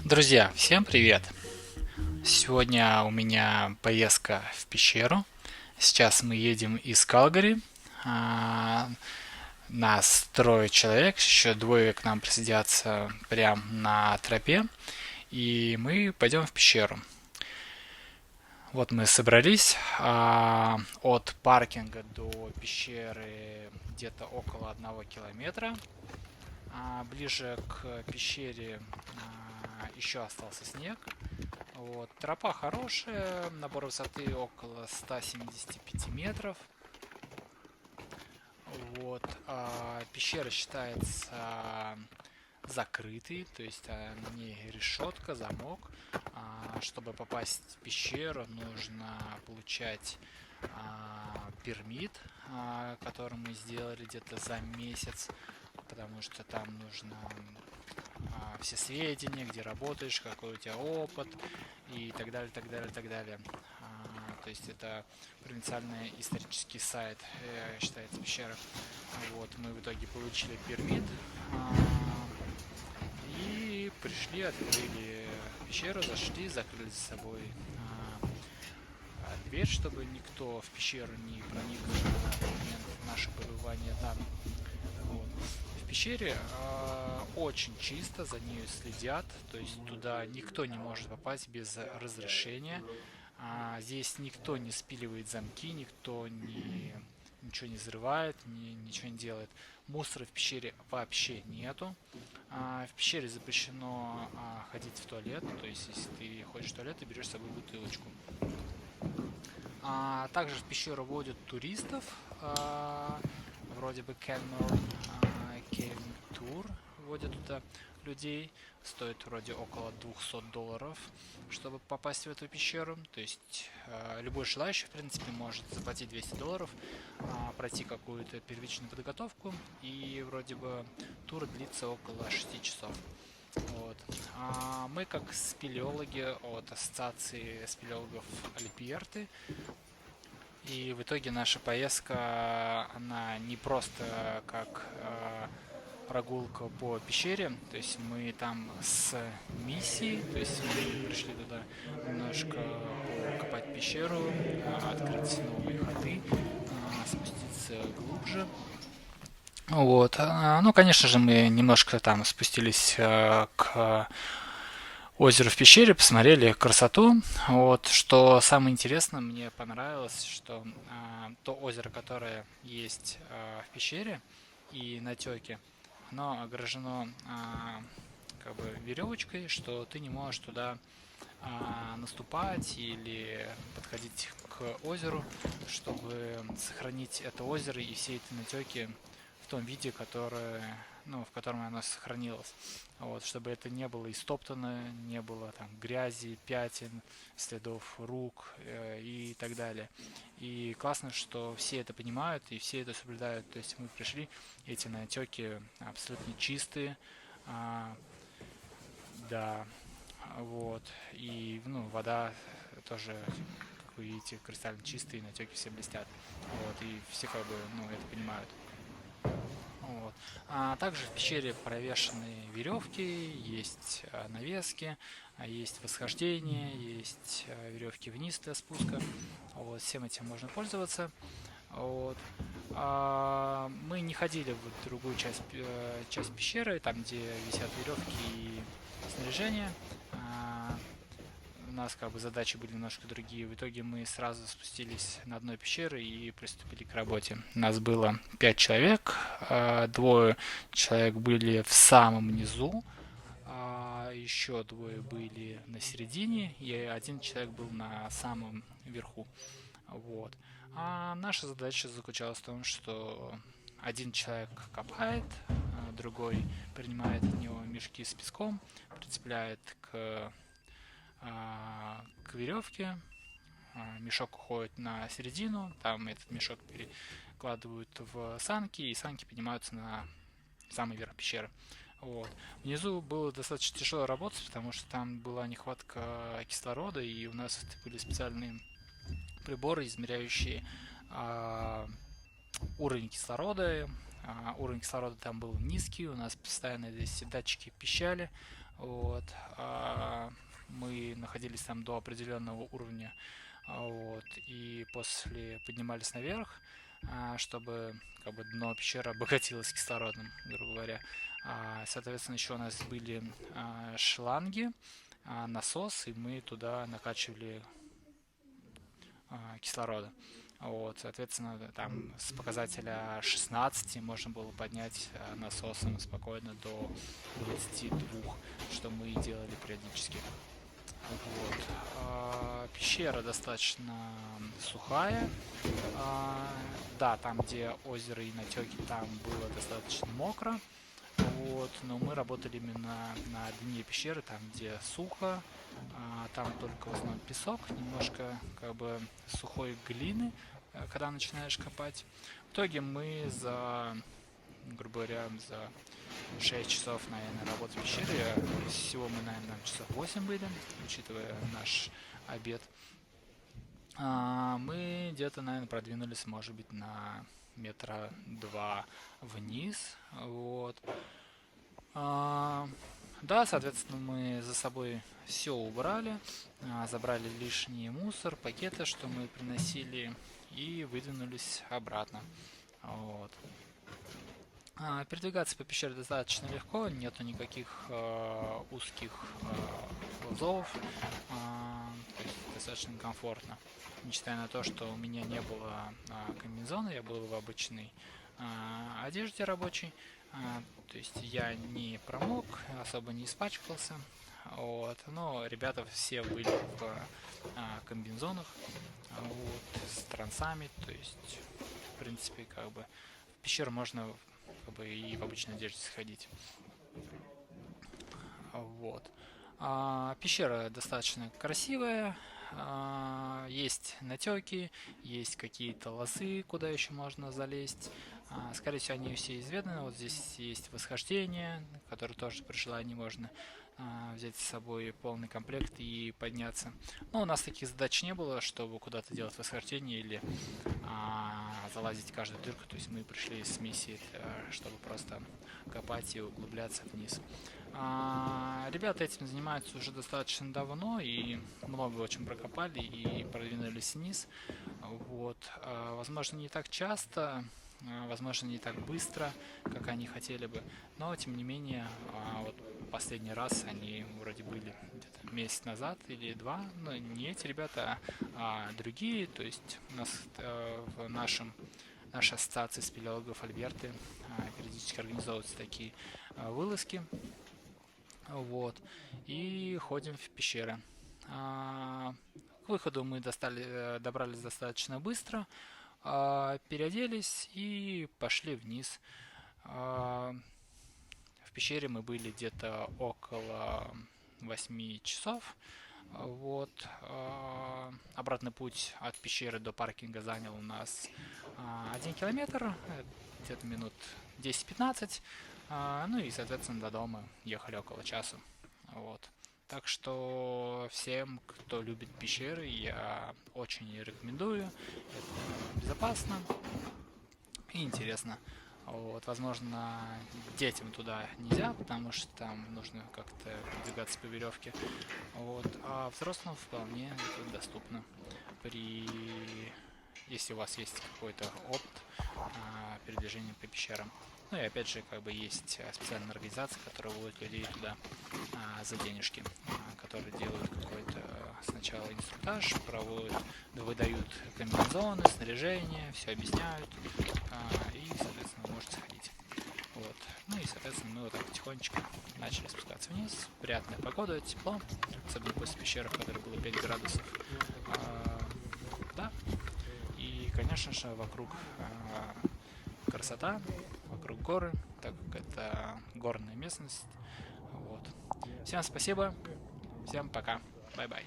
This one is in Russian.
Друзья, всем привет! Сегодня у меня поездка в пещеру. Сейчас мы едем из Калгари. А, Нас трое человек, еще двое к нам присоединятся прямо на тропе. И мы пойдем в пещеру. Вот мы собрались. От паркинга до пещеры где-то около 1 километра. Ближе к пещере еще остался снег. Вот. Тропа хорошая, набор высоты около 175 метров. Вот. Пещера считается закрытой, то есть на ней решетка, замок. Чтобы попасть в пещеру, нужно получать пермит, который мы сделали где-то за месяц, потому что там нужно все сведения, где работаешь, какой у тебя опыт и так далее, так далее, так далее. То есть это провинциальный исторический сайт, считается пещера. Вот, мы в итоге получили пермит и пришли, открыли пещеру, зашли, закрыли за собой дверь, чтобы никто в пещеру не проник на момент нашего пребывания там. Вот. В пещере очень чисто, за ней следят, то есть туда никто не может попасть без разрешения. Здесь никто не спиливает замки, ничего не взрывает, ничего не делает. Мусора в пещере вообще нету. В пещере запрещено ходить в туалет, то есть если ты ходишь в туалет, ты берешь с собой бутылочку. Также в пещеру водят туристов, вроде бы Canmore Cave Tour водят туда людей. Стоит вроде около $200, чтобы попасть в эту пещеру. То есть любой желающий, в принципе, может заплатить $200, пройти какую-то первичную подготовку, и вроде бы тур длится около 6 часов. Вот. Мы как спелеологи от ассоциации спелеологов Альберты, и в итоге наша поездка, она не просто как прогулка по пещере, то есть мы там с миссией, то есть мы пришли туда немножко покопать пещеру, открыть новые ходы, спуститься глубже. Вот. Ну, конечно же, мы немножко там спустились к озеро в пещере, посмотрели красоту. Вот, что самое интересное, мне понравилось, что то озеро, которое есть в пещере и натеке, оно огражено как бы веревочкой, что ты не можешь туда наступать или подходить к озеру, чтобы сохранить это озеро и все эти натеки в том виде, в котором оно сохранилось. Вот, чтобы это не было истоптано, не было там грязи, пятен, следов рук и так далее. И классно, что все это понимают и все это соблюдают. То есть мы пришли, эти натеки абсолютно чистые, да, вот. И вода тоже, как вы видите, кристально чистая, и натеки все блестят. Вот, и все как бы, это понимают. Вот. Также в пещере провешаны веревки, есть навески, есть восхождение, есть веревки вниз для спуска. Вот, всем этим можно пользоваться. Вот. Мы не ходили в другую часть пещеры, там, где висят веревки и снаряжение. У нас как бы задачи были немножко другие. В итоге мы сразу спустились на дно пещеры и приступили к работе. Нас было 5 человек, двое человек были в самом низу, еще двое были на середине, и один человек был на самом верху. Вот. Наша задача заключалась в том, что один человек копает, другой принимает от него мешки с песком, прицепляет к веревке, мешок уходит на середину, там этот мешок перекладывают в санки, и санки поднимаются на самый верх пещеры. Вот. Внизу было достаточно тяжело работать, потому что там была нехватка кислорода, и у нас были специальные приборы, измеряющие уровень кислорода. Уровень кислорода там был низкий, у нас постоянно здесь датчики пищали. Вот. спустились там до определенного уровня, вот, и после поднимались наверх, чтобы как бы дно пещеры обогатилось кислородом, грубо говоря. Соответственно, еще у нас были шланги, насос, и мы туда накачивали кислорода. Вот, соответственно, там с показателя 16 можно было поднять насосом спокойно до 22, что мы делали периодически. Вот. Пещера достаточно сухая. Да, там, где озеро и натеки, там было достаточно мокро. Вот, но мы работали именно на дне пещеры, там, где сухо. Там только в основном песок, немножко как бы сухой глины, когда начинаешь копать. В итоге мы грубо говоря, за 6 часов, наверное, работы в пещере. Всего мы, наверное, часов 8 были, учитывая наш обед. Мы где-то, наверное, продвинулись, может быть, на метра 2 вниз. Вот. Да, соответственно, мы за собой все убрали, забрали лишний мусор, пакеты, что мы приносили, и выдвинулись обратно. Вот. Передвигаться по пещере достаточно легко, нету никаких узких лазов, то есть достаточно комфортно. Несмотря на то, что у меня не было комбинезона, я был в обычной одежде рабочей, то есть я не промок, особо не испачкался, вот, но ребята все были в комбинезонах, вот, с трансами, то есть, в принципе, как бы в пещеру можно как бы и в обычной одежде сходить. Вот. Пещера достаточно красивая, есть натеки, есть какие-то лозы, куда еще можно залезть. Скорее всего, они все изведаны. Вот здесь есть восхождение, которое тоже при желании можно взять с собой полный комплект и подняться. Но у нас таких задач не было, чтобы куда-то делать восхождение или залазить в каждую дырку. То есть мы пришли с миссией, чтобы просто копать и углубляться вниз. Ребята этим занимаются уже достаточно давно и много очень прокопали и продвинулись вниз. Вот. Возможно, не так часто, возможно, не так быстро, как они хотели бы, но тем не менее, вот последний раз они вроде были где-то месяц назад или два, но не эти ребята, а другие. То есть у нас в нашей ассоциации спелеологов Альберты периодически организовываются такие вылазки. Вот. И ходим в пещеры. К выходу мы добрались достаточно быстро, переоделись и пошли вниз. В пещере мы были где-то около 8 часов. Вот. Обратный путь от пещеры до паркинга занял у нас 1 километр, где-то минут 10-15. Ну и, соответственно, до дома ехали около часа. Вот. Так что всем, кто любит пещеры, я очень рекомендую. Это безопасно и интересно. Вот, возможно, детям туда нельзя, потому что там нужно как-то передвигаться по веревке. Вот, а взрослым вполне это доступно, если у вас есть какой-то опыт передвижения по пещерам. Ну и опять же, как бы есть специальные организации, которые вводят людей туда за денежки, которые делают какой-то сначала инструктаж, выдают комбинезоны, снаряжение, все объясняют, и, соответственно, вы можете сходить. Вот. Ну и, соответственно, мы вот так потихонечку начали спускаться вниз. Приятная погода, тепло, особенно после пещеры, в которой было 5 градусов. Да. И, конечно же, вокруг красота, вокруг горы, так как это горная местность. Вот. Всем спасибо, всем пока, бай-бай.